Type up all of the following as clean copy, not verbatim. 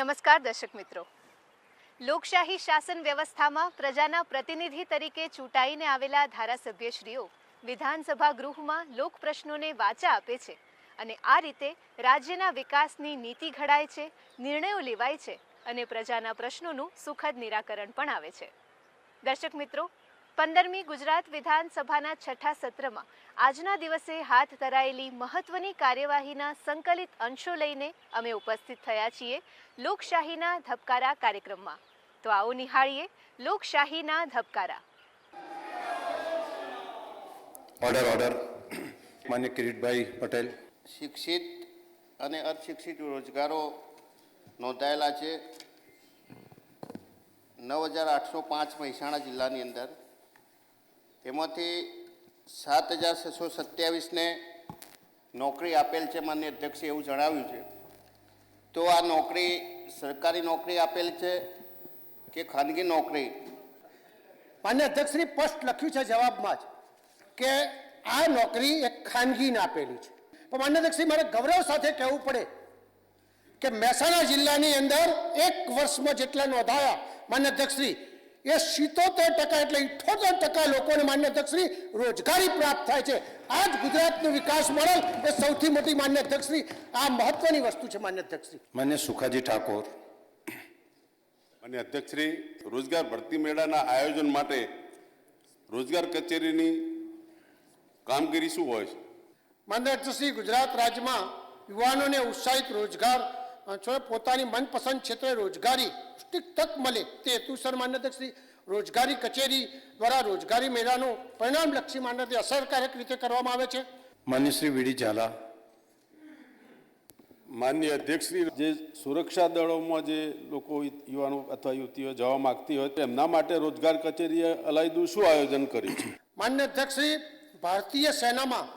નમસ્કાર દર્શક મિત્રો, લોકશાહી શાસન વ્યવસ્થામાં પ્રજાના પ્રતિનિધિ તરીકે ચૂંટાઈને આવેલા ધારાસભ્યશ્રીઓ વિધાનસભા ગૃહમાં લોક પ્રશ્નોને વાચા આપે છે અને આ રીતે રાજ્યના વિકાસની નીતિ ઘડાય છે, નિર્ણયો લેવાય છે અને પ્રજાના પ્રશ્નોનું સુખદ નિરાકરણ પણ આવે છે. દર્શક મિત્રો, 15મી ગુજરાત વિધાનસભાના છઠ્ઠા સત્રમાં આજના દિવસે હાથ ધરાયેલી મહત્વની કાર્યવાહીના સંકલિત અંશો લઈને અમે ઉપસ્થિત થયા છીએ લોકશાહીના ધબકારા કાર્યક્રમમાં. તો આવો નિહાળીએ લોકશાહીના ધબકારા. ઓર્ડર. માન્ય કિરીટભાઈ પટેલ. શિક્ષિત અને અશિક્ષિત રોજગારો નોંધાયેલા છે 9,805 મહેસાણા જિલ્લાની અંદર. એમાંથી 7,627ને નોકરી આપેલ છે. માન્ય અધ્યક્ષે એવું જણાવ્યું છે. તો આ નોકરી સરકારી નોકરી આપેલ છે કે ખાનગી નોકરી? માન્ય અધ્યક્ષશ્રી સ્પષ્ટ લખ્યું છે જવાબમાં જ કે આ નોકરી એક ખાનગીને આપેલી છે. પણ માન્ય અધ્યક્ષશ્રી, મારે ગૌરવ સાથે કહેવું પડે કે મહેસાણા જિલ્લાની અંદર એક વર્ષમાં જેટલા નોંધાયા માન્ય અધ્યક્ષશ્રી, એ 77% એટલે 78% લોકોને માન્ય અધ્યક્ષશ્રી રોજગારી પ્રાપ્ત થાય છે. આ જ ગુજરાતનો વિકાસ મોડલ એ સૌથી મોટી માન્ય અધ્યક્ષશ્રી આ મહત્વની વસ્તુ છે. માન્ય અધ્યક્ષશ્રી. માન્ય સુખાજી ઠાકોર. માન્ય અધ્યક્ષશ્રી, રોજગાર ભરતી મેળાના આયોજન માટે રોજગાર કચેરીની કામગીરી શું હોય છે? માન્ય અધ્યક્ષશ્રી, ગુજરાત રાજ્યમાં યુવાનોને ઉત્સાહિત રોજગાર પોતાની મનપસંદ ક્ષેત્રે રોજગારી તક મળે તે હેતુસર માન્ય અધ્યક્ષશ્રી રોજગારી કચેરી દ્વારા રોજગારી મેળાનું પરિણામલક્ષી માન્યતા અસરકારક રીતે કરવામાં આવે છે. માન્ય શ્રી વીડી ઝાલા. માન્ય અધ્યક્ષશ્રી, જે સુરક્ષા દળોમાં જે લોકો યુવાનો અથવા યુવતીઓ જવા માગતી હોય તો એમના માટે રોજગાર કચેરીએ અલાયદું શું આયોજન કર્યું છે? માન્ય અધ્યક્ષશ્રી, ભારતીય સેનામાં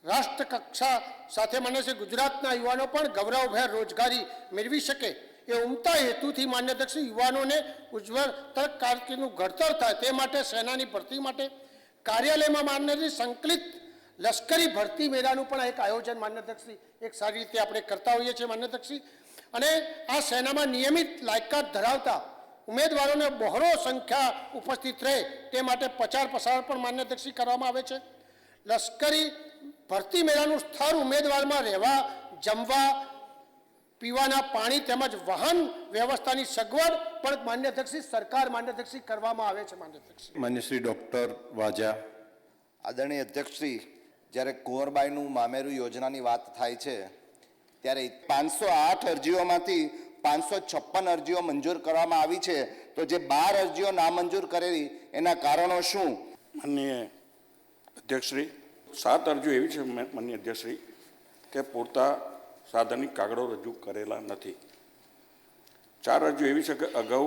રાષ્ટ્ર કક્ષા સાથે માન્ય છે ગુજરાતના યુવાનો પણ ગૌરવભેર રોજગારી મેળવી શકે એ ઉમદા હેતુથી માન્ય અધ્યક્ષ યુવાનોને ઉજ્જવળ તક કારકિર્દીનું ઘડતર થાય તે માટે સેનાની ભરતી માટે કાર્યાલયમાં માન્ય સંકલિત લશ્કરી ભરતી મેળાનું પણ એક આયોજન માન્ય અધ્યક્ષ એક સારી રીતે આપણે કરતા હોઈએ છીએ માન્ય અધ્યક્ષ. અને આ સેનામાં નિયમિત લાયકાત ધરાવતા ઉમેદવારોને બહોળો સંખ્યા ઉપસ્થિત રહે તે માટે પ્રચાર પ્રસાર પણ માન્ય અધ્યક્ષ કરવામાં આવે છે. લશ્કરી ભરતી મેળાનું સ્થળ ઉમેદવારમાં રહેવા, જમવા, પીવાના પાણી તેમજ વાહન વ્યવસ્થાની સગવડ પણ માન્ય અધ્યક્ષ સરકાર માન્ય અધ્યક્ષ કરવામાં આવે છે. માન્ય અધ્યક્ષ. માન્ય શ્રી ડોક્ટર વાજા. આદરણીય અધ્યક્ષશ્રી, જ્યારે કુંવરબાઈનું મામેરું યોજનાની વાત થાય છે ત્યારે 508 અરજીઓમાંથી 556 અરજીઓ મંજૂર કરવામાં આવી છે. તો જે 12 અરજીઓ નામંજૂર કરેલી એના કારણો શું? માન્ય અધ્યક્ષશ્રી, 7 અરજીઓ એવી છે માન્ય અધ્યક્ષશ્રી કે પૂરતા સાધનિક કાગળો રજૂ કરેલા નથી. 4 અરજીઓ એવી છે કે અગાઉ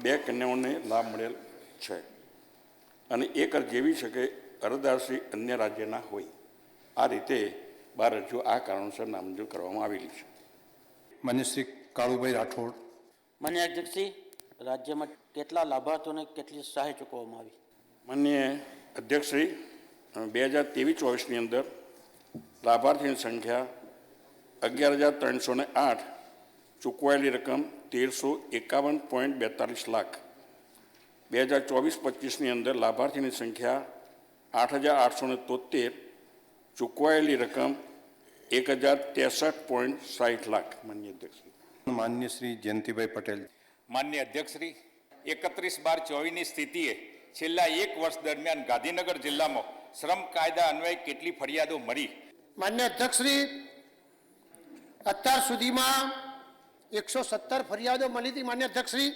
2 કન્યાઓને લાભ મળેલ છે અને 1 અરજી એવી છે કે અરજદારશ્રી અન્ય રાજ્યના હોય. આ રીતે 12 અરજીઓ આ કારણોસર નામંજૂર કરવામાં આવેલી છે. માન્ય શ્રી કાળુભાઈ રાઠોડ. માન્ય અધ્યક્ષશ્રી, રાજ્યમાં કેટલા લાભાર્થીઓને કેટલી સહાય ચૂકવવામાં આવી? માન્ય અધ્યક્ષશ્રી, 2023-24ની અંદર લાભાર્થીની સંખ્યા 11,308, ચૂકવાયેલી રકમ 1,351.42 લાખ. 2024-25ની અંદર લાભાર્થીની સંખ્યા 8,873, ચૂકવાયેલી રકમ 1,063.60 લાખ. માન્ય અધ્યક્ષશ્રી. માન્ય શ્રી જયંતિભાઈ પટેલ. માન્ય અધ્યક્ષશ્રી, 31/12/24ની સ્થિતિએ છેલ્લા 1 વર્ષ દરમિયાન ગાંધીનગર જિલ્લામાં શ્રમ કાયદા અન્વયે કેટલી ફરિયાદો મળી? માન્ય અધ્યક્ષશ્રી, અત્યાર સુધીમાં 117 ફરિયાદો મળી હતી માન્ય અધ્યક્ષશ્રી,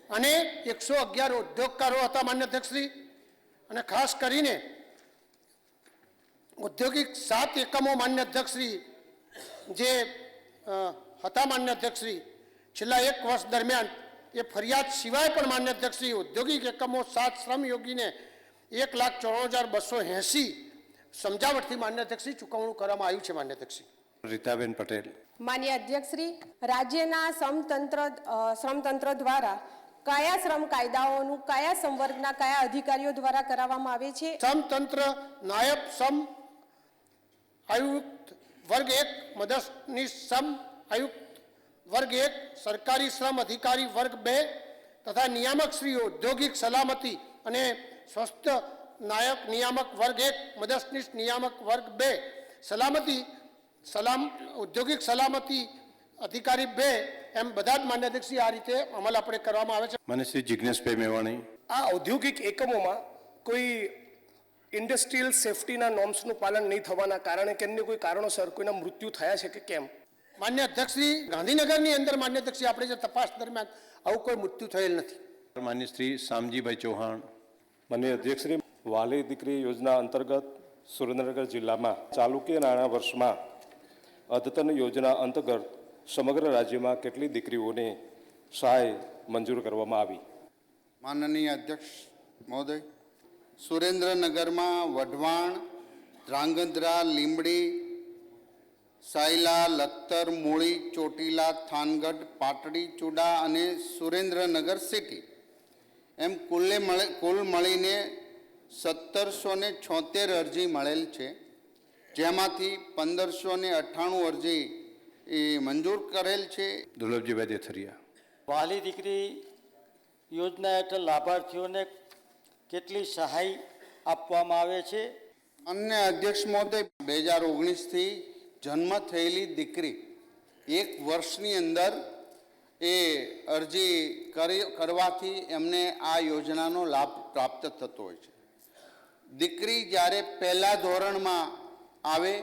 અને 111 ઉદ્યોગકારો હતા માન્ય અધ્યક્ષશ્રી. અને ખાસ કરીને ઔદ્યોગિક 7 એકમો માન્ય અધ્યક્ષશ્રી જે હતા માન્ય અધ્યક્ષશ્રી, છેલ્લા 1 વર્ષ દરમિયાન એ ફરિયાદ સિવાય પણ માન્ય અધ્યક્ષશ્રી ઔદ્યોગિક એકમો 7 શ્રમયોગીને 1,94,280 સમજાવટથી માન્ય અધ્યક્ષશ્રી ચૂકવણું કરવામાં આવ્યું છે માન્ય અધ્યક્ષશ્રી. રીતાબેન પટેલ. માન્ય અધ્યક્ષશ્રી, રાજ્યના શ્રમતંત્ર દ્વારા કયા શ્રમ કાયદાઓનું કયા સંવર્ગના કયા અધિકારીઓ દ્વારા કરાવવામાં આવે છે? શ્રમતંત્ર નાયબ શ્રમ આયુક્ત વર્ગ 1, મદદનીશ શ્રમ આયુક્ત વર્ગ 1, સરકારી શ્રમ અધિકારી વર્ગ 2 તથા નિયામક શ્રીઓ ઔદ્યોગિક સલામતી અને સ્વસ્થ નાયક નિયામક વર્ગ 1, મદદનીશ નિયામક વર્ગ 2, ઔદ્યોગિક સલામતી અધિકારી 2 એમ બધા જ માન્ય અધ્યક્ષશ્રી આ રીતે અમલ આપણે કરવામાં આવે છે. માન્ય શ્રી જિજ્ઞેશભાઈ મેવાણી. આ ઔદ્યોગિક એકમોમાં કોઈ ઇન્ડસ્ટ્રીયલ સેફટીના નોર્મ્સનું પાલન નહીં થવાના કારણે કેમની કોઈ કારણોસર કોઈના મૃત્યુ થયા છે કે કેમ? માન્ય અધ્યક્ષશ્રી, ગાંધીનગરની અંદર માન્ય અધ્યક્ષશ્રી આપણે જે તપાસ દરમિયાન આવું કોઈ મૃત્યુ થયેલ નથી. માન્ય શ્રી શામજીભાઈ ચૌહાણ. માન્ય અધ્યક્ષશ્રી, વાલી દીકરી યોજના અંતર્ગત સુરેન્દ્રનગર જિલ્લામાં ચાલુકીય નાણાં વર્ષમાં અદ્યતન યોજના અંતર્ગત સમગ્ર રાજ્યમાં કેટલી દીકરીઓને સહાય મંજૂર કરવામાં આવી? માનનીય અધ્યક્ષ મહોદય, સુરેન્દ્રનગરમાં વઢવાણ, ધ્રાંગધ્રા, લીંબડી, સાયલા, લખતર, મૂળી, ચોટીલા, થાનગઢ, પાટડી, ચુડા અને સુરેન્દ્રનગર સિટી એમ કુલ મળીને 1776 અરજી મળેલ છે, જેમાંથી 1598 અરજી મંજૂર કરેલ છે. દુર્લભજીભાઈ દેથરિયા. વહાલી દીકરી યોજના હેઠળ લાભાર્થીઓને કેટલી સહાય આપવામાં આવે છે? અન્ય અધ્યક્ષ મહોદય, 2019થી જન્મ થયેલી દીકરી 1 વર્ષની અંદર એ અરજી કરવાથી એમને આ યોજનાનો લાભ પ્રાપ્ત થતો હોય છે. દીકરી જ્યારે પહેલા ધોરણમાં આવે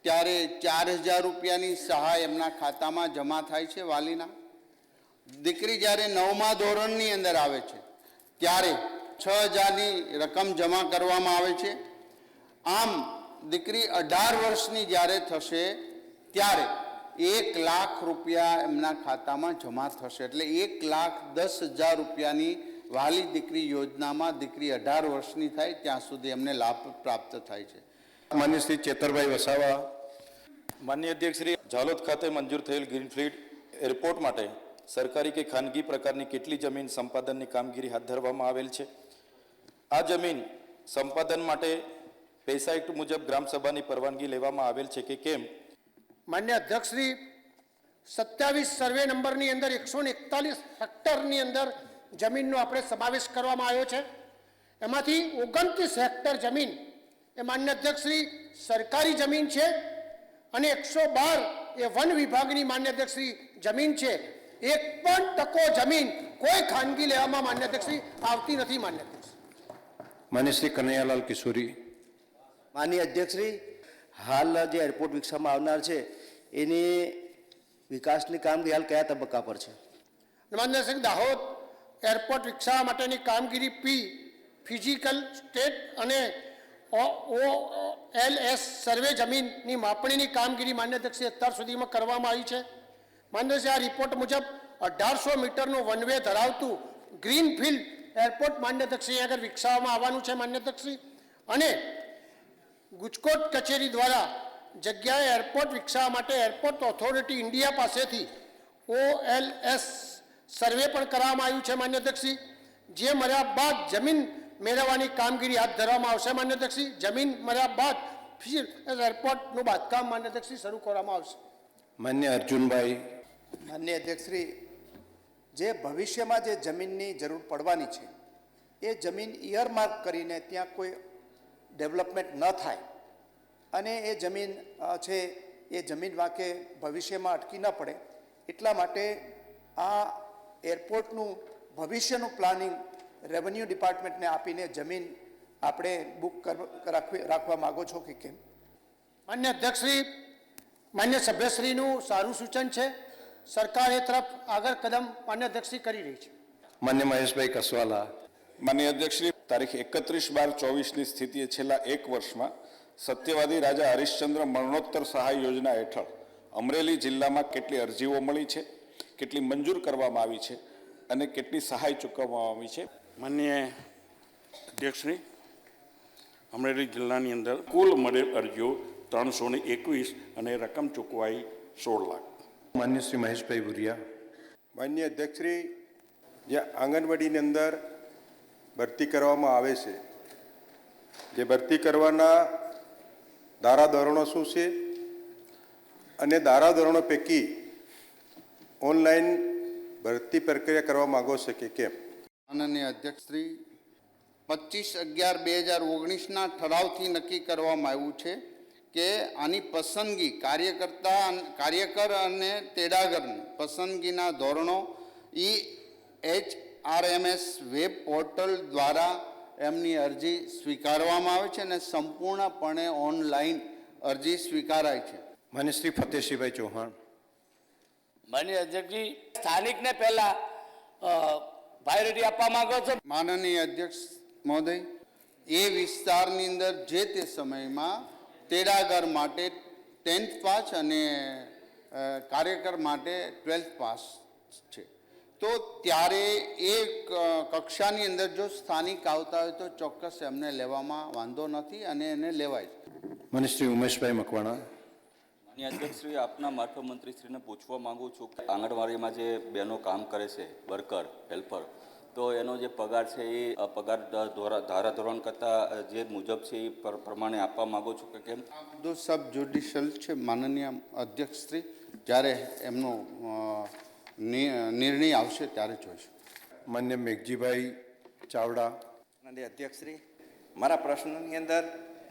ત્યારે 4,000 રૂપિયાની સહાય એમના ખાતામાં જમા થાય છે વાલીના. દીકરી જ્યારે 9મા ધોરણની અંદર આવે છે ત્યારે 6,000ની રકમ જમા કરવામાં આવે છે. આમ દીકરી 18 વર્ષની જ્યારે થશે ત્યારે 1 લાખ રૂપિયા એમના ખાતામાં જમા થશે. એટલે 1,10,000 રૂપિયાની વાલી દીકરી યોજનામાં દીકરી 18 વર્ષની થાય ત્યાં સુધી એમને લાભ પ્રાપ્ત થાય છે. માન્ય શ્રી ચેતરભાઈ વસાવા. માન્ય અધ્યક્ષશ્રી, ઝાલોદ ખાતે મંજૂર થયેલ ગ્રીનફિલ્ડ એરપોર્ટ માટે સરકારી કે ખાનગી પ્રકારની કેટલી જમીન સંપાદનની કામગીરી હાથ ધરવામાં આવેલ છે? આ જમીન સંપાદન માટે પૈસા એક્ટ મુજબ ગ્રામસભાની પરવાનગી લેવામાં આવેલ છે કે કેમ? માન્ય અધ્યક્ષશ્રી, 27 સર્વે નંબરની અંદર 141 હેક્ટરની અંદર જમીનનો આપણે સમાવેશ કરવામાં આવ્યો છે. એમાંથી 29 હેક્ટર જમીન એ માન્ય અધ્યક્ષશ્રી સરકારી જમીન છે અને 112 એ વન વિભાગની માન્ય અધ્યક્ષશ્રી જમીન છે. 1% જમીન કોઈ ખાનગી લેવામાં માન્ય અધ્યક્ષશ્રી આવતી નથી. માન્ય અધ્યક્ષ માન્ય શ્રી કનૈયાલાલ કિશોરી. માન્ય અધ્યક્ષશ્રી, હાલ જે એરપોર્ટ વિકસાવવામાં આવનાર છે એની વિકાસની કામગીરી હાલ કયા તબક્કા પર છે? માન્ય શ્રી, દાહોદ એરપોર્ટ વિકસાવવા માટેની કામગીરી ફિઝિકલ સ્ટેટ અને OLS સર્વે જમીનની માપણીની કામગીરી માન્ય અધ્યક્ષે અત્યાર સુધીમાં કરવામાં આવી છે. માન્ય આ રિપોર્ટ મુજબ 1800 મીટરનો વનવે ધરાવતું ગ્રીનફિલ્ડ એરપોર્ટ માન્ય અધ્યક્ષે આગળ વિકસાવવામાં આવવાનું છે. માન્ય અધ્યક્ષશ્રી, અને ગુજકોટ કચેરી દ્વારા જગ્યાએ એરપોર્ટ વિકસાવવા માટે એરપોર્ટ ઓથોરિટી ઇન્ડિયા પાસેથી OLS સર્વે પણ કરવામાં આવ્યું છે. માન્ય અધ્યક્ષશ્રી, જે મળ્યા બાદ જમીન મેળવવાની કામગીરી હાથ ધરવામાં આવશે. માન્ય અધ્યક્ષશ્રી, જમીન મળ્યા બાદ એરપોર્ટનું બાંધકામ માન્ય અધ્યક્ષશ્રી શરૂ કરવામાં આવશે. માન્ય અર્જુનભાઈ. માન્ય અધ્યક્ષશ્રી, જે ભવિષ્યમાં જે જમીનની જરૂર પડવાની છે એ જમીન ઇયરમાર્ક કરીને ત્યાં કોઈ ડેવલપમેન્ટ ન થાય અને એ જમીન છે એ જમીન વાંકે ભવિષ્યમાં અટકી ન પડે એટલા માટે આ એરપોર્ટનું ભવિષ્યનું પ્લાનિંગ રેવન્યુ ડિપાર્ટમેન્ટને આપીને જમીન આપણે બુક રાખવા માગો છો કે કેમ? માન્ય અધ્યક્ષશ્રી, માન્ય સભ્યશ્રીનું સારું સૂચન છે. સરકાર એ તરફ આગળ કદમ માન્ય અધ્યક્ષશ્રી કરી રહી છે. માન્ય મહેશભાઈ કસવાલા. માન્ય અધ્યક્ષશ્રી, તારીખ 31/12/24ની સ્થિતિએ છેલ્લા એક વર્ષમાં સત્યવાદી રાજા હરિશ્ચંદ્ર મરણોત્તર સહાય યોજના હેઠળ અમરેલી જિલ્લામાં કેટલી અરજીઓ મળી છે, કેટલી મંજૂર કરવામાં આવી છે અને કેટલી સહાય ચૂકવવામાં આવી છે? માન્ય અધ્યક્ષશ્રી, અમરેલી જિલ્લાની અંદર કુલ મળેલ અરજીઓ 321 અને રકમ ચૂકવાઈ 16 લાખ. માન્ય શ્રી મહેશભાઈ ભુરિયા. માન્ય અધ્યક્ષશ્રી, જે આંગણવાડીની અંદર ભરતી કરવામાં આવે છે, જે ભરતી કરવાના ધારાધોરણો શું છે અને ધારાધોરણો પૈકી ઓનલાઈન ભરતી પ્રક્રિયા કરવા માંગો છે કે કેમ? માનનીય અધ્યક્ષશ્રી, 25/11/2019ના ઠરાવથી નક્કી કરવામાં આવ્યું છે કે આની પસંદગી કાર્યકર અને તેડાગરની પસંદગીના ધોરણો EHRMS વેબ પોર્ટલ દ્વારા એમની અરજી સ્વીકારવામાં આવે છે અને સંપૂર્ણપણે ઓનલાઈન અરજી સ્વીકારાય છે. માન્ય શ્રી ફતેહસિંહભાઈ ચૌહાણ. માન્ય અધ્યક્ષજી, સ્થાનિકને પહેલા પ્રાયોરિટી આપવા માંગો છો? માનનીય અધ્યક્ષ મહોદય, એ વિસ્તારની અંદર જે તે સમયમાં તેડાગર માટે 10th પાસ અને કાર્યકર માટે 12th પાસ છે. તો ત્યારે એ કક્ષાની અંદર જો સ્થાનિક આવતા હોય તો ચોક્કસ એમને લેવામાં વાંધો નથી અને એને લેવાય છે. માન્ય શ્રી ઉમેશભાઈ મકવાણા. માન્ય અધ્યક્ષશ્રી, આપના માર્ગ મંત્રીશ્રીને પૂછવા માંગુ છું કે આંગણવાડીમાં જે બહેનો કામ કરે છે, વર્કર હેલ્પર, તો એનો જે પગાર છે એ પગાર ધારાધોરણ કરતાં જે મુજબ છે એ પ્રમાણે આપવા માંગુ છું કે કેમ? બધું સબ જ્યુડિશિયલ છે માનનીય અધ્યક્ષશ્રી, જ્યારે એમનો નિર્ણય આવશે ત્યારે જોઈશું. માન્ય મેઘજીભાઈ ચાવડા. માનનીય અધ્યક્ષશ્રી, મારા પ્રશ્નની અંદર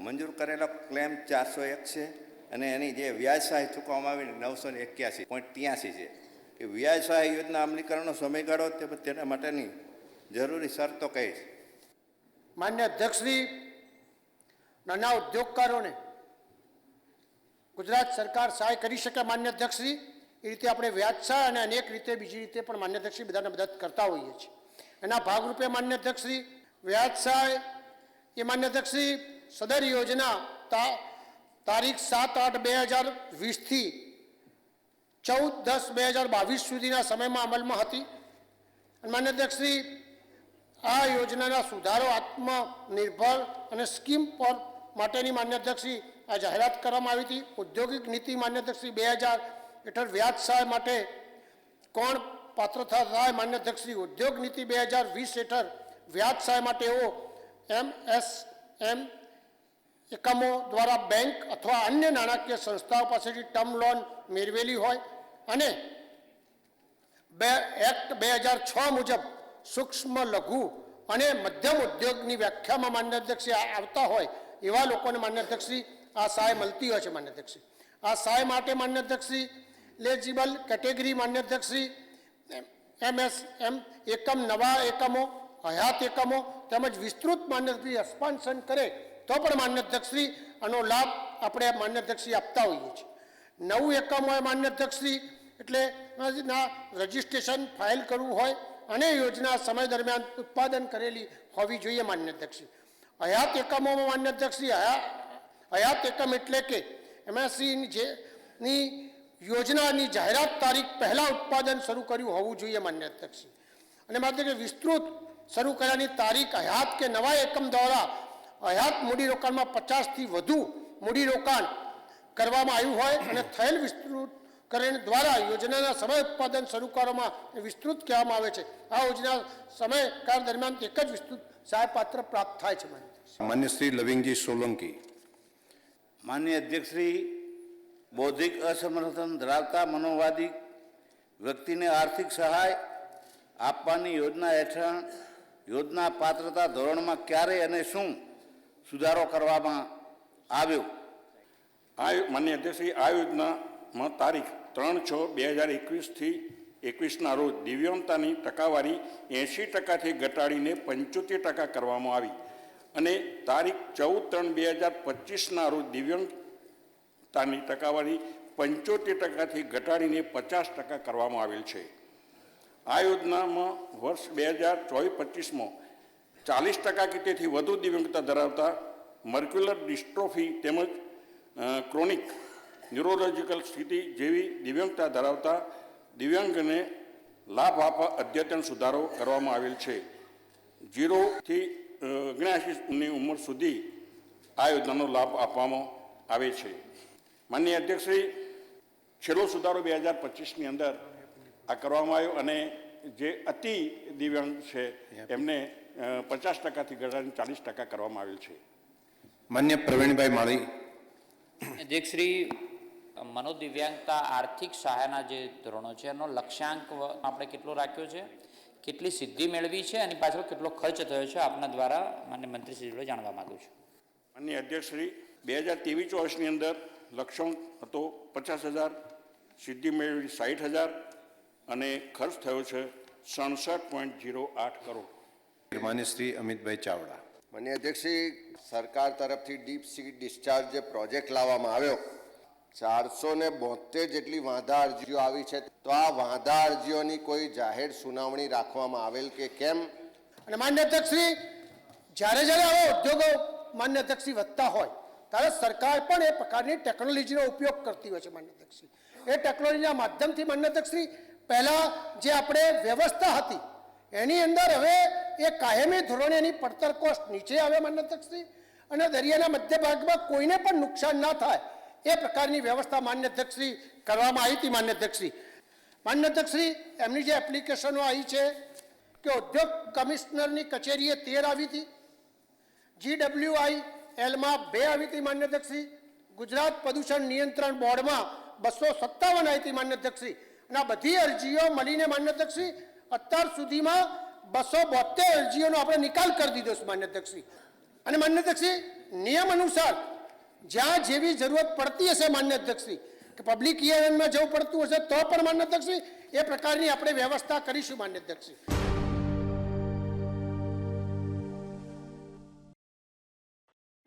મંજૂર કરેલો ક્લેમ 401 છે અને એની જે વ્યાજ સહાય ચૂકવવામાં આવી 981.83 છે. એ વ્યાજ સહાય યોજના અમલીકરણનો સમયગાળો તેના માટેની જરૂરી શરતો કઈ છે? માન્ય અધ્યક્ષશ્રી, નાના ઉદ્યોગકારોને ગુજરાત સરકાર સહાય કરી શકે માન્ય અધ્યક્ષશ્રી, એ રીતે આપણે વ્યાજ સહાય અને અનેક રીતે બીજી રીતે પણ માન્ય અધ્યક્ષશ્રી બધાને મદદ કરતા હોઈએ છીએ. એના ભાગરૂપે માન્ય અધ્યક્ષશ્રી વ્યાજ સહાય એ માન્ય અધ્યક્ષશ્રી સદર યોજના તારીખ 7/8/2020થી 14/10/2022 સુધીના સમયમાં અમલમાં હતી. અને માન્ય અધ્યક્ષશ્રી, આ યોજનાના સુધારો આત્મનિર્ભર અને સ્કીમ પર માટેની માન્ય અધ્યક્ષશ્રી આ જાહેરાત કરવામાં આવી હતી. ઔદ્યોગિક નીતિ માન્ય અધ્યક્ષશ્રી 2000 હેઠળ વ્યાજ સહાય માટે કોણ પાત્ર થાય? માન્ય અધ્યક્ષશ્રી, ઉદ્યોગ નીતિ 2020 હેઠળ વ્યાજ સહાય માટે એવો MSM એકમો દ્વારા બેંક અથવા અન્ય નાણાકીય સંસ્થાઓ પાસેથી ટર્મ લોન મેળવેલી હોય અને એક્ટ 2006 મુજબ સૂક્ષ્મ લઘુ અને મધ્યમ ઉદ્યોગની વ્યાખ્યામાં માન્ય અધ્યક્ષશ્રી આવતા હોય એવા લોકોને માન્ય અધ્યક્ષશ્રી આ સહાય મળતી હોય છે. માન્ય અધ્યક્ષશ્રી, આ સહાય માટે માન્ય અધ્યક્ષશ્રી એલિજિબલ કેટેગરી માન્ય અધ્યક્ષશ્રી MSM એકમ, નવા એકમો, હયાત એકમો તેમજ વિસ્તૃત માન્ય એક્સપાન્શન કરે તો પણ માન્ય અધ્યક્ષશ્રી આનો લાભ આપણે માન્ય અધ્યક્ષશ્રી આપતા હોઈએ છીએ. નવું એકમ હોય માન્ય અધ્યક્ષશ્રી એટલે રજિસ્ટ્રેશન ફાઇલ કરવું હોય અને યોજના સમય દરમિયાન ઉત્પાદન કરેલી હોવી જોઈએ માન્ય અધ્યક્ષશ્રી. હયાત એકમોમાં માન્ય અધ્યક્ષશ્રી હયાત એકમ એટલે કે MSCની યોજનાની જાહેરાત તારીખ પહેલાં ઉત્પાદન શરૂ કર્યું હોવું જોઈએ માન્ય અધ્યક્ષશ્રી. અને માત્ર કે વિસ્તૃત શરૂ કર્યાની તારીખ હયાત કે નવા એકમ દ્વારા હયાત મૂડીરોકાણમાં 50થી વધુ મૂડીરોકાણ કરવામાં આવ્યું હોય અને થયેલ વિસ્તૃતકરણ દ્વારા યોજનાના સમય ઉત્પાદન શરૂ કરવામાં વિસ્તૃત કહેવામાં આવે છે. આ યોજના સમયકાળ દરમિયાન એક જ વિસ્તૃત સહાયપાત્ર પ્રાપ્ત થાય છે. માન્ય શ્રી લવિંગજી સોલંકી. માન્ય અધ્યક્ષશ્રી, બૌદ્ધિક અસમર્થન ધરાવતા મનોવાદી વ્યક્તિને આર્થિક સહાય આપવાની યોજના હેઠળ યોજના પાત્રતા ધોરણમાં ક્યારે અને શું સુધારો કરવામાં આવ્યો? માન્ય અધ્યક્ષશ્રી, આ યોજનામાં તારીખ 3/6/2021થી 21ના રોજ દિવ્યાંગતાની ટકાવારી 80%થી ઘટાડીને 75% કરવામાં આવી અને તારીખ 14/3/2025ના રોજ દિવ્યાંગતાની ટકાવારી 75% ઘટાડીને 50% કરવામાં આવેલ છે. આ યોજનામાં વર્ષ 2024-25માં 40% કે તેથી વધુ દિવ્યાંગતા ધરાવતા મર્ક્યુલર ડિસ્ટ્રોફી તેમજ ક્રોનિક ન્યુરોલોજીકલ સ્થિતિ જેવી દિવ્યાંગતા ધરાવતા દિવ્યાંગને લાભ આપવા અદ્યતન સુધારો કરવામાં આવેલ છે. 0 થી 79ની ઉંમર સુધી આ યોજનાનો લાભ આપવામાં આવે છે. માનનીય અધ્યક્ષશ્રી, છેલ્લો સુધારો 2025ની અંદર આ કરવામાં આવ્યો અને જે અતિ દિવ્યાંગ છે એમને 50%થી ઘટાડીને 40% કરવામાં આવેલ છે. માન્ય પ્રવીણભાઈ માળી. અધ્યક્ષશ્રી, મનોદિવ્યાંગતા આર્થિક સહાયના જે ધોરણો છે એનો લક્ષ્યાંક આપણે કેટલો રાખ્યો છે, કેટલી સિદ્ધિ મેળવી છે અને પાછળ કેટલો ખર્ચ થયો છે આપના દ્વારા માન્ય મંત્રીશ્રી જોડે જાણવા માગું છું. માનનીય અધ્યક્ષશ્રી, 2023-24ની અંદર લક્ષ્યાંક હતો 50,000, સિદ્ધિ મેળવી 60,000 અને ખર્ચ થયો છે 67.08 કરોડ. માન્ય શ્રી અમિતભાઈ ચાવડા. માન્ય અધ્યક્ષશ્રી, સરકાર તરફથી ડીપ સી ડિસ્ચાર્જ જે પ્રોજેક્ટ લાવવામાં આવ્યો, 472 જેટલી વાંધા અરજીઓ આવી છે. તો આ વાંધા અરજીઓની કોઈ જાહેર સુનાવણી રાખવામાં આવેલ કે કેમ? અને માન્ય અધ્યક્ષશ્રી, જ્યારે આવા ઉદ્યોગો માન્ય અધ્યક્ષશ્રી વધતા હોય ત્યારે સરકાર પણ એ પ્રકારની ટેકનોલોજીનો ઉપયોગ કરતી હોય છે. માન્ય અધ્યક્ષશ્રી, એ ટેકનોલોજીના માધ્યમથી માન્ય અધ્યક્ષશ્રી પહેલાં જે આપણે વ્યવસ્થા હતી એની અંદર હવે એ કાયમી ધોરણે એની પડતર કોસ્ટ નીચે આવે માન્ય અધ્યક્ષશ્રી, અને દરિયાના મધ્ય ભાગમાં કોઈને પણ નુકસાન ના થાય એ પ્રકારની વ્યવસ્થા માન્ય અધ્યક્ષશ્રી કરવામાં આવી હતી. માન્ય અધ્યક્ષશ્રી, એમની જે એપ્લિકેશનો આવી છે કે ઉદ્યોગ કમિશનરની કચેરીએ 13 આવી હતી, GWILમાં 2 આવી હતી. માન્ય અધ્યક્ષશ્રી, ગુજરાત પ્રદૂષણ નિયંત્રણ બોર્ડમાં 257 આવી હતી. માન્ય અધ્યક્ષશ્રી, અને આ બધી અરજીઓ મળીને માન્ય અધ્યક્ષશ્રી અત્યાર સુધીમાં 272 અરજીઓનો આપણે નિકાલ કરી દીધો છે. માન્ય અધ્યક્ષશ્રી, અને માન્ય અધ્યક્ષશ્રી, નિયમ અનુસાર જ્યાં જેવી જરૂરત પડતી હશે માન્ય અધ્યક્ષશ્રી કે પબ્લિક હિયરિંગમાં જવું પડતું હશે તો પણ માન્ય અધ્યક્ષશ્રી એ પ્રકારની આપણે વ્યવસ્થા કરીશું. માન્ય અધ્યક્ષશ્રી.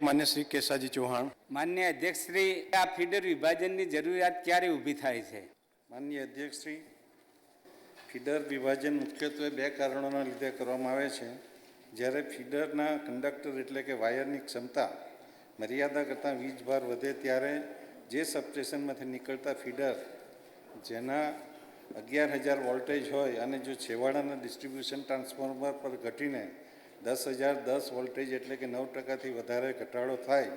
માન્ય શ્રી કેસાજી ચૌહાણ. માન્ય અધ્યક્ષશ્રી, આ ફીડર વિભાજનની જરૂરિયાત ક્યારે ઊભી થાય છે? માન્ય અધ્યક્ષશ્રી, ફીડર વિભાજન મુખ્યત્વે 2 કારણોના લીધે કરવામાં આવે છે. જ્યારે ફીડરના કંડક્ટર એટલે કે વાયરની ક્ષમતા મર્યાદા કરતાં વીજભાર વધે ત્યારે જે સબસ્ટેશનમાંથી નીકળતા ફીડર જેના 11,000 વોલ્ટેજ હોય અને જો છેવાડાના ડિસ્ટ્રીબ્યુશન ટ્રાન્સફોર્મર પર ઘટીને 10,010 વોલ્ટેજ એટલે કે 9%થી વધારે ઘટાડો થાય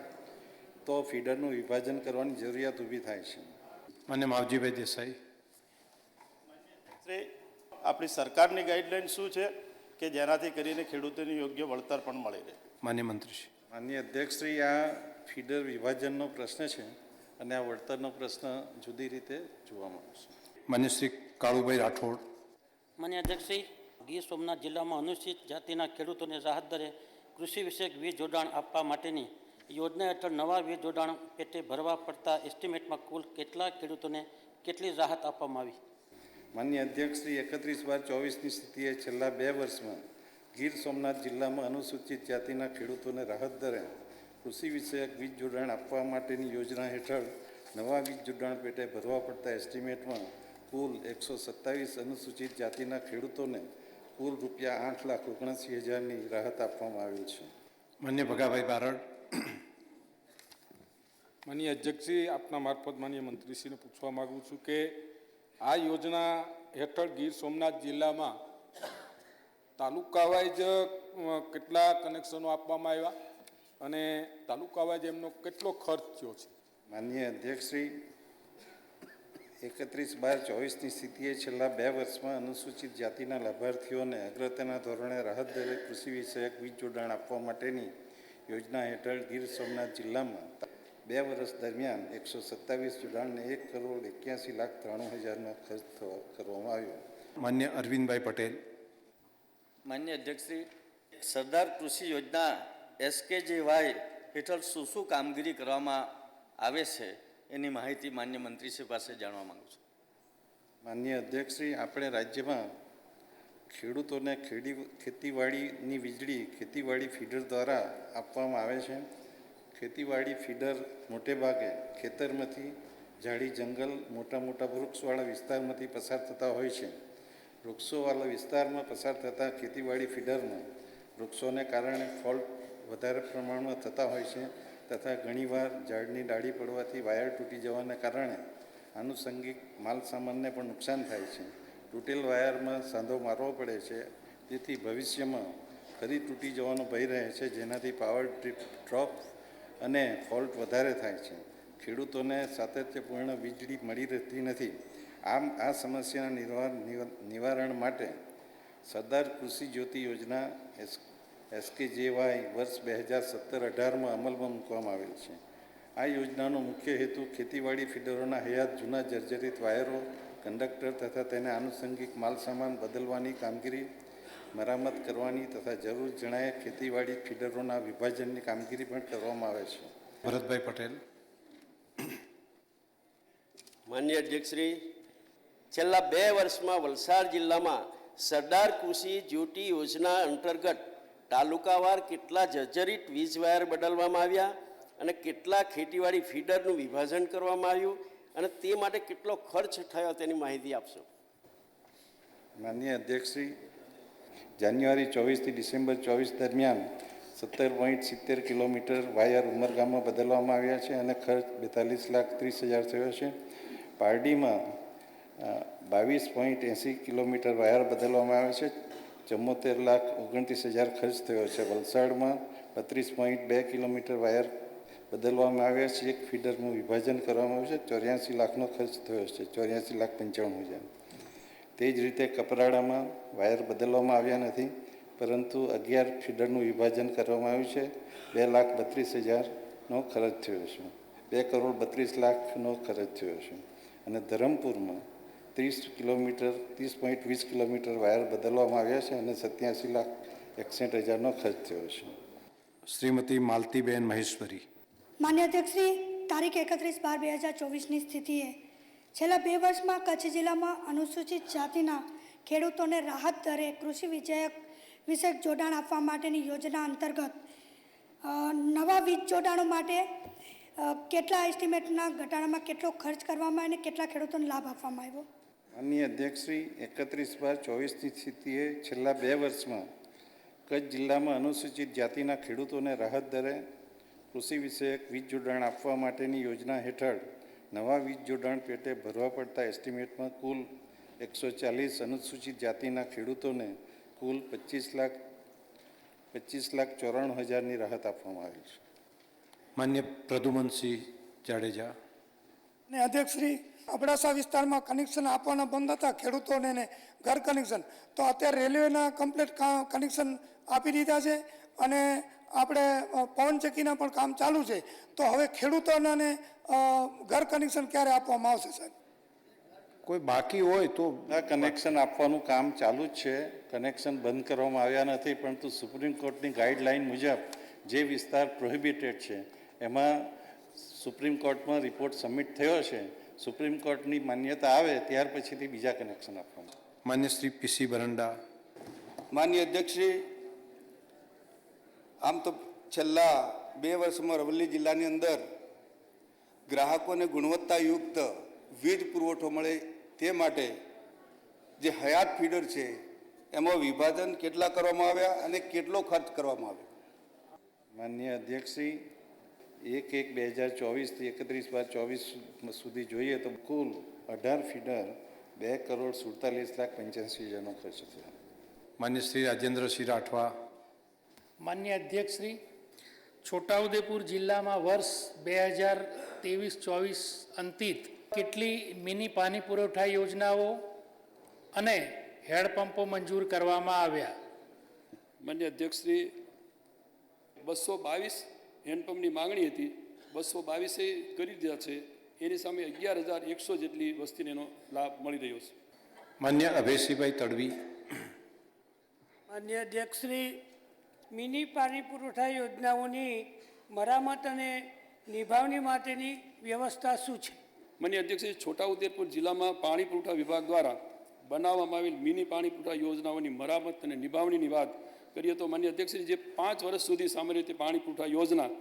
તો ફીડરનું વિભાજન કરવાની જરૂરિયાત ઊભી થાય છે. માન્ય માવજીભાઈ દેસાઈ. આપણી સરકારની ગાઈડલાઈન શું છે કે જેનાથી કરીને ખેડૂતોને યોગ્ય વળતર પણ મળી રહે? માન્ય મંત્રીશ્રી. માન્ય અધ્યક્ષશ્રી, આ ફીડર વિભાજનનો પ્રશ્ન છે અને આ વળતરનો પ્રશ્ન જુદી રીતે જોવામાં આવશે. માન્ય શ્રી કાળુભાઈ રાઠોડ. માન્ય અધ્યક્ષશ્રી, ગીર સોમનાથ જિલ્લામાં અનુસૂચિત જાતિના ખેડૂતોને રાહત દરે કૃષિ વિષયક વીજ જોડાણ આપવા માટેની યોજના હેઠળ નવા વીજ જોડાણ પેટે ભરવા પડતા એસ્ટિમેટમાં કુલ કેટલા ખેડૂતોને કેટલી રાહત આપવામાં આવી? માન્ય અધ્યક્ષશ્રી, 31/12/24ની સ્થિતિએ છેલ્લા 2 વર્ષમાં ગીર સોમનાથ જિલ્લામાં અનુસૂચિત જાતિના ખેડૂતોને રાહત દરે કૃષિ વિષયક વીજ જોડાણ આપવા માટેની યોજના હેઠળ નવા વીજ જોડાણ પેટે ભરવા પડતા એસ્ટિમેટમાં કુલ 127 અનુસૂચિત જાતિના ખેડૂતોને કુલ ₹8,79,000ની રાહત આપવામાં આવી છે. માન્ય ભગાભાઈ બારડ. માન્ય અધ્યક્ષશ્રી, આપના મારફત માન્ય મંત્રીશ્રીને પૂછવા માગું છું કે આ યોજના હેઠળ ગીર સોમનાથ જિલ્લામાં તાલુકા વાઇઝ કેટલા કનેક્શનો આપવામાં આવ્યા અને તાલુકા વાઇઝ એમનો કેટલો ખર્ચ થયો છે? માન્ય અધ્યક્ષશ્રી, 31/12/24ની સ્થિતિએ છેલ્લા 2 વર્ષમાં અનુસૂચિત જાતિના લાભાર્થીઓને અગ્રતાના ધોરણે રાહત દરે કૃષિ વિષયક વીજ જોડાણ આપવા માટેની યોજના હેઠળ ગીર સોમનાથ જિલ્લામાં 2 વર્ષ દરમિયાન 127 જોડાણને 1,81,93,000નો ખર્ચ કરવામાં આવ્યો. માન્ય અરવિંદભાઈ પટેલ. માન્ય અધ્યક્ષશ્રી, સરદાર કૃષિ યોજના SKJY હેઠળ શું શું કામગીરી કરવામાં આવે છે એની માહિતી માન્ય મંત્રીશ્રી પાસે જાણવા માગું છું. માન્ય અધ્યક્ષશ્રી, આપણે રાજ્યમાં ખેડૂતોને ખેતીવાડીની વીજળી ખેતીવાડી ફીડર દ્વારા આપવામાં આવે છે. ખેતીવાડી ફીડર મોટે ભાગે ખેતરમાંથી ઝાડી જંગલ મોટા મોટા વૃક્ષવાળા વિસ્તારમાંથી પસાર થતા હોય છે. વૃક્ષોવાળા વિસ્તારમાં પસાર થતા ખેતીવાડી ફીડરમાં વૃક્ષોને કારણે ફોલ્ટ વધારે પ્રમાણમાં થતા હોય છે તથા ઘણીવાર ઝાડની ડાળી પડવાથી વાયર તૂટી જવાના કારણે આનુષંગિક માલ સામાનને પણ નુકસાન થાય છે. તૂટેલ વાયરમાં સાંધો મારવો પડે છે, જેથી ભવિષ્યમાં ફરી તૂટી જવાનો ભય રહે છે, જેનાથી પાવર ડ્રોપ અને ફોલ્ટ વધારે થાય છે. ખેડૂતોને સાતત્યપૂર્ણ વીજળી મળી રહેતી નથી. આ સમસ્યાના નિવારણ માટે સરદાર કૃષિ જ્યોતિ યોજના SKJY વર્ષ 2017-18માં અમલમાં મૂકવામાં આવેલ છે. આ યોજનાનો મુખ્ય હેતુ ખેતીવાડી ફીડરોના હયાત જૂના જર્જરિત વાયરો, કંડક્ટર તથા તેને આનુષંગિક માલસામાન બદલવાની કામગીરી, મરામત કરવાની તથા જરૂર જણાય ખેતીવાડી ફીડરોના વિભાજનની કામગીરી પણ કરવામાં આવે છે. ભરતભાઈ પટેલ. માન્ય અધ્યક્ષશ્રી, છેલ્લા 2 વર્ષમાં વલસાડ જિલ્લામાં સરદાર કૃષિ જ્યોતિ યોજના અંતર્ગત તાલુકાવાર કેટલા જર્જરિત વીજ વાયર બદલવામાં આવ્યા અને કેટલા ખેતીવાડી ફીડરનું વિભાજન કરવામાં આવ્યું અને તે માટે કેટલો ખર્ચ થયો તેની માહિતી આપશો. માનનીય અધ્યક્ષશ્રી, જાન્યુઆરી 24થી ડિસેમ્બર 24 દરમિયાન 17.70 કિલોમીટર વાયર ઉમરગામમાં બદલવામાં આવ્યા છે અને ખર્ચ 42,30,000 થયો છે. પારડીમાં 22.80 કિલોમીટર વાયર બદલવામાં આવે છે, 74,29,000 ખર્ચ થયો છે. વલસાડમાં 32.2 કિલોમીટર વાયર બદલવામાં આવ્યા છે, એક ફીડરનું વિભાજન કરવામાં આવ્યું છે, 84 લાખનો ખર્ચ થયો છે, 84,95,000. તે જ રીતે કપરાડામાં વાયર બદલવામાં આવ્યા નથી, પરંતુ 11 ફીડરનું વિભાજન કરવામાં આવ્યું છે, 2,32,000નો ખર્ચ થયો છે, 2,32,00,000નો ખર્ચ થયો છે. અને ધરમપુરમાં 30.20 કિલોમીટર વાયર બદલવામાં આવ્યા છે અને 87,61,000નો ખર્ચ થયો છે. શ્રીમતી માલતીબેન મહેશ્વરી. માન્ય અધ્યક્ષશ્રી, તારીખ 31/12/2024ની સ્થિતિએ છેલ્લા 2 વર્ષમાં કચ્છ જિલ્લામાં અનુસૂચિત જાતિના ખેડૂતોને રાહત દરે કૃષિ વિષયક જોડાણ આપવા માટેની યોજના અંતર્ગત નવા વીજ જોડાણો માટે કેટલા એસ્ટિમેટના ઘટાડામાં કેટલો ખર્ચ કરવામાં અને કેટલા ખેડૂતોને લાભ આપવામાં આવ્યો? માનનીય અધ્યક્ષશ્રી, 31/24ની સ્થિતિએ છેલ્લા 2 વર્ષમાં કચ્છ જિલ્લામાં અનુસૂચિત જાતિના ખેડૂતોને રાહત દરે કૃષિ વિષયક વીજ જોડાણ આપવા માટેની યોજના હેઠળ નવા વીજ જોડાણ પેટે ભરવા પડતા એસ્ટિમેટમાં કુલ 140 અનુસૂચિત જાતિના ખેડૂતોને કુલ 25,94,000ની રાહત આપવામાં આવી છે. માન્ય પ્રદ્યુમનસિંહ જાડેજા. અને અધ્યક્ષશ્રી, અબડાસા વિસ્તારમાં કનેક્શન આપવાના બંધ હતા ખેડૂતોને ને ઘર કનેક્શન, તો અત્યારે રેલવેના કમ્પ્લીટ કનેક્શન આપી દીધા છે અને આપણે પવનચક્કીના પણ કામ ચાલુ છે. તો હવે ખેડૂતોને ઘર કનેક્શન ક્યારે આપવામાં આવશે સાહેબ? કોઈ બાકી હોય તો આ કનેક્શન આપવાનું કામ ચાલુ જ છે. કનેક્શન બંધ કરવામાં આવ્યા નથી, પરંતુ સુપ્રીમ કોર્ટની ગાઈડલાઈન મુજબ જે વિસ્તાર પ્રોહિબિટેડ છે એમાં સુપ્રીમ કોર્ટમાં રિપોર્ટ સબમિટ થયો છે. સુપ્રીમ કોર્ટની માન્યતા આવે ત્યાર પછીથી બીજા કનેક્શન આપવાનું. માન્ય શ્રી PC બરંડા. માન્ય અધ્યક્ષશ્રી, આમ તો છેલ્લા 2 વર્ષમાં અરવલ્લી જિલ્લાની અંદર ગ્રાહકોને ગુણવત્તાયુક્ત વીજ પુરવઠો મળે તે માટે જે હયાત ફીડર છે એમાં વિભાજન કેટલા કરવામાં આવ્યા અને કેટલો ખર્ચ કરવામાં આવ્યો? માનનીય અધ્યક્ષશ્રી, 1/1/2024થી 31/12 સુધી જોઈએ તો કુલ 18 ફીડર 2,47,85,000નો ખર્ચ થયો. માન્ય શ્રી રાજેન્દ્રસિંહ રાઠવા. માન્ય અધ્યક્ષશ્રી, છોટાઉદેપુર જિલ્લામાં વર્ષ 2023-24 અંતિત કેટલી મિની પાણી પુરવઠા યોજનાઓ અને હેડપંપો મંજૂર કરવામાં આવ્યા? માન્ય અધ્યક્ષશ્રી, 222 હેન્ડપંપની માંગણી હતી, 222 કરી દીધા છે. એની સામે 11,100 જેટલી વસ્તીને એનો લાભ મળી રહ્યો છે. માન્ય અભયસિંહભાઈ તડવી. માન્ય અધ્યક્ષશ્રી, મિની પાણી પુરવઠા યોજનાઓની મરામત અને નિભાવણી માટેની વ્યવસ્થા શું છે? માન્ય અધ્યક્ષશ્રી, છોટાઉદેપુર જિલ્લામાં પાણી પુરવઠા વિભાગ દ્વારા બનાવવામાં આવેલ મિની પાણી પુરવઠા યોજનાઓની મરામત અને નિભાવણીની વાત કરીએ તો માન્ય અધ્યક્ષશ્રી, જે 5 વર્ષ સુધી સામાન્ય રીતે પાણી પુરવઠા યોજના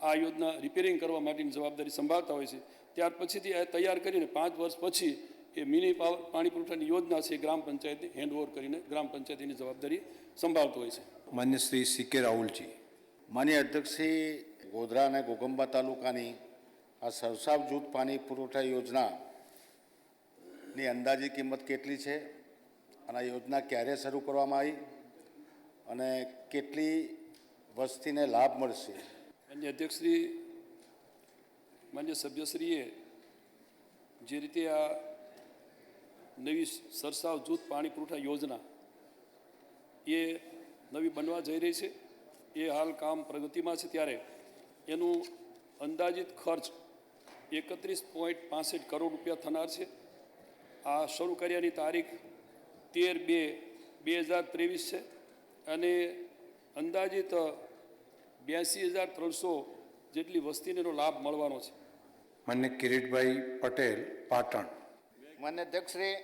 આ યોજના રિપેરિંગ કરવા માટેની જવાબદારી સંભાળતા હોય છે, ત્યાર પછીથી એ તૈયાર કરીને 5 વર્ષ પછી એ મિની પાણી પુરવઠાની યોજના છે એ ગ્રામ પંચાયતને હેન્ડઓવર કરીને ગ્રામ પંચાયતીની જવાબદારી સંભાળતો હોય છે. માન્ય શ્રી સી.કે. રાહુલજી. માન્ય અધ્યક્ષશ્રી, ગોધરા અને ઘોઘંબા તાલુકાની આ સરસાવ જૂથ પાણી પુરવઠા યોજનાની અંદાજિત કિંમત કેટલી છે અને આ યોજના ક્યારે શરૂ કરવામાં આવી અને કેટલી વસ્તીને લાભ મળશે? માન્ય અધ્યક્ષશ્રી, માન્ય સભ્યશ્રીએ જે રીતે આ નવી સરસાવ જૂથ પાણી પુરવઠા યોજના એ નવી બનવા જઈ રહી છે, એ હાલ કામ પ્રગતિમાં છે, ત્યારે એનું અંદાજિત ખર્ચ 31.65 કરોડ રૂપિયા થનાર છે. આ શરૂ કર્યાની તારીખ 13/2/2023 છે અને અંદાજિત 82,300 જેટલી વસ્તીને એનો લાભ મળવાનો છે. માન્ય કિરીટભાઈ પટેલ, પાટણ. માન્ય અધ્યક્ષશ્રી,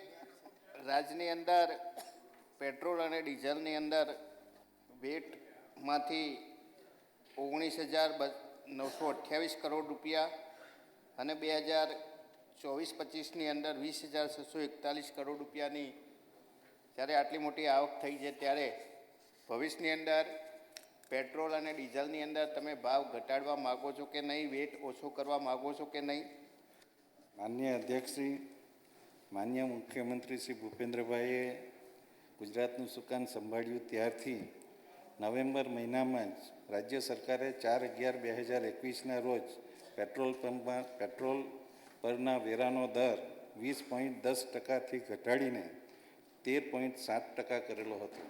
રાજ્યની અંદર પેટ્રોલ અને ડીઝલની અંદર વેટમાંથી 19,928 કરોડ રૂપિયા અને 2024-25ની અંદર 20,641 કરોડ રૂપિયાની જ્યારે આટલી મોટી આવક થઈ છે, ત્યારે ભવિષ્યની અંદર પેટ્રોલ અને ડીઝલની અંદર તમે ભાવ ઘટાડવા માગો છો કે નહીં, વેટ ઓછો કરવા માગો છો કે નહીં? માન્ય અધ્યક્ષશ્રી, માન્ય મુખ્યમંત્રી શ્રી ભૂપેન્દ્રભાઈએ ગુજરાતનું સુકાન સંભાળ્યું ત્યારથી નવેમ્બર મહિનામાં જ રાજ્ય સરકારે 4/11/2021ના રોજ પેટ્રોલ પરના વેરાનો દર 20.10%થી ઘટાડીને 13.7% કરેલો હતો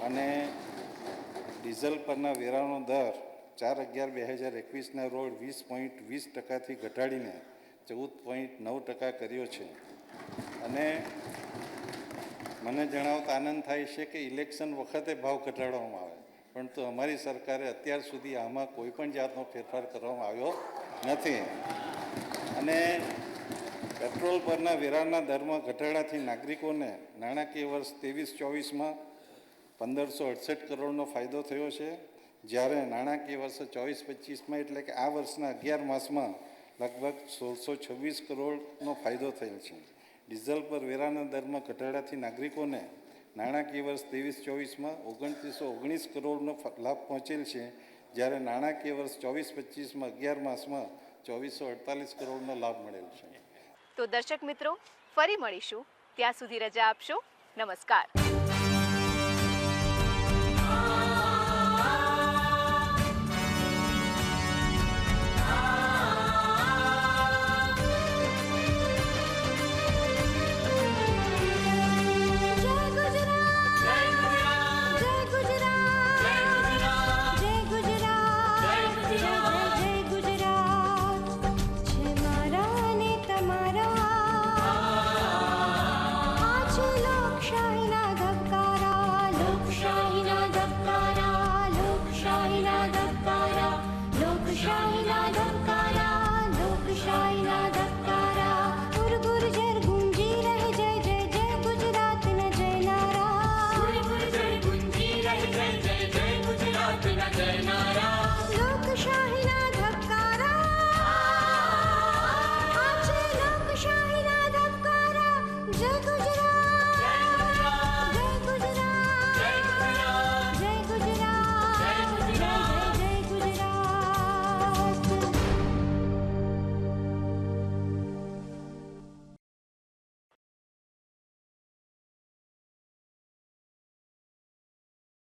અને ડીઝલ પરના વેરાનો દર 4/11/2021ના રોજ 20.20%થી ઘટાડીને 14.9% કર્યો છે. અને મને જણાવતા આનંદ થાય છે કે ઇલેક્શન વખતે ભાવ ઘટાડવામાં આવે, પરંતુ અમારી સરકારે અત્યાર સુધી આમાં કોઈ પણ જાતનો ફેરફાર કરવામાં આવ્યો નથી. અને પેટ્રોલ પરના વેરાના દરમાં ઘટાડાથી નાગરિકોને નાણાકીય વર્ષ 23-24માં 1,568 કરોડનો ફાયદો થયો છે, જ્યારે નાણાકીય વર્ષ 24-25માં એટલે કે આ વર્ષના 11 માસમાં લગભગ 1,626 કરોડનો ફાયદો થયેલ છે. ડીઝલ પર વેરાના દરમાં ઘટાડાથી નાગરિકોને નાણાકીય વર્ષ 23-24માં 2,919 કરોડનો લાભ પહોંચેલ છે, જ્યારે નાણાકીય વર્ષ 24-25માં 11 માસમાં 2,448 કરોડનો લાભ મળેલ છે. તો દર્શક મિત્રો, ફરી મળીશું, ત્યાં સુધી રજા આપશો. નમસ્કાર.